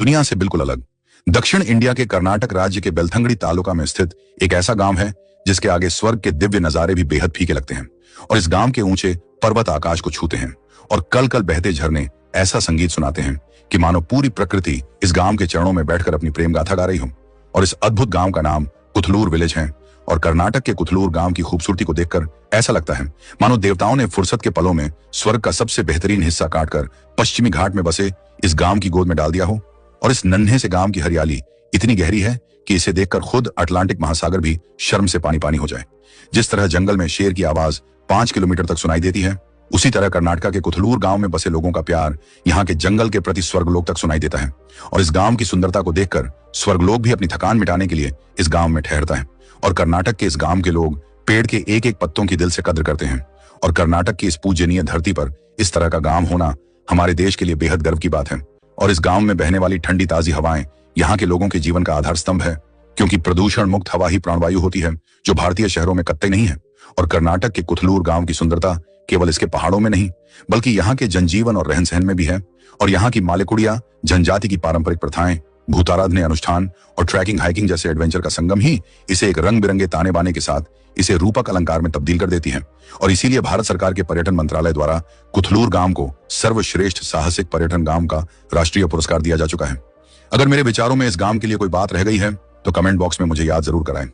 दुनिया से बिल्कुल अलग। दक्षिण इंडिया के कर्नाटक राज्य के बेलथंगड़ी तालुका में स्थित एक ऐसा गांव है जिसके आगे स्वर्ग के दिव्य नजारे भी बेहद फीके लगते हैं। और इस गांव के ऊंचे पर्वत आकाश को छूते हैं और कल कल बहते झरने ऐसा संगीत सुनाते हैं कि मानो पूरी प्रकृति इस गांव के चरणों में बैठकर अपनी प्रेम गाथा गा रही हो। और इस अद्भुत गांव का नाम कुथलूर विलेज है। और कर्नाटक के कुथलूर गांव की खूबसूरती को देखकर ऐसा लगता है मानो देवताओं ने फुर्सत के पलों में स्वर्ग का सबसे बेहतरीन हिस्सा काटकर पश्चिमी घाट में बसे इस गांव की गोद में डाल दिया हो। और इस नन्हे से गांव की हरियाली इतनी गहरी है कि इसे देखकर खुद अटलांटिक महासागर भी शर्म से पानी पानी हो जाए। जिस तरह जंगल में शेर की आवाज 5 किलोमीटर तक सुनाई देती है, उसी तरह कर्नाटक के कुथलूर गांव में बसे लोगों का प्यार यहाँ के जंगल के प्रति स्वर्गलोक तक सुनाई देता है। और इस गांव की सुंदरता को देखकर स्वर्गलोक भी अपनी थकान मिटाने के लिए इस गांव में ठहरता है। और कर्नाटक के इस गांव के लोग पेड़ के एक एक पत्तों की दिल से कद्र करते हैं। और कर्नाटक की इस पूजनीय धरती पर इस तरह का गांव होना हमारे देश के लिए बेहद गर्व की बात है। और इस गांव में बहने वाली ठंडी ताजी हवाएं यहाँ के लोगों के जीवन का आधार स्तंभ है, क्योंकि प्रदूषण मुक्त हवा ही प्राणवायु होती है, जो भारतीय शहरों में कतई नहीं है। और कर्नाटक के कुथलूर गांव की सुंदरता केवल इसके पहाड़ों में नहीं, बल्कि यहाँ के जनजीवन और रहन सहन में भी है। और यहाँ की मालेकुड़िया जनजाति की पारंपरिक प्रथाएं, भूताराधने अनुष्ठान और ट्रैकिंग हाइकिंग जैसे एडवेंचर का संगम ही इसे एक रंग बिरंगे ताने बाने के साथ इसे रूपक अलंकार में तब्दील कर देती है। और इसीलिए भारत सरकार के पर्यटन मंत्रालय द्वारा कुथलूर गांव को सर्वश्रेष्ठ साहसिक पर्यटन गांव का राष्ट्रीय पुरस्कार दिया जा चुका है। अगर मेरे विचारों में इस गांव के लिए कोई बात रह गई है तो कमेंट बॉक्स में मुझे याद जरूर कराएं।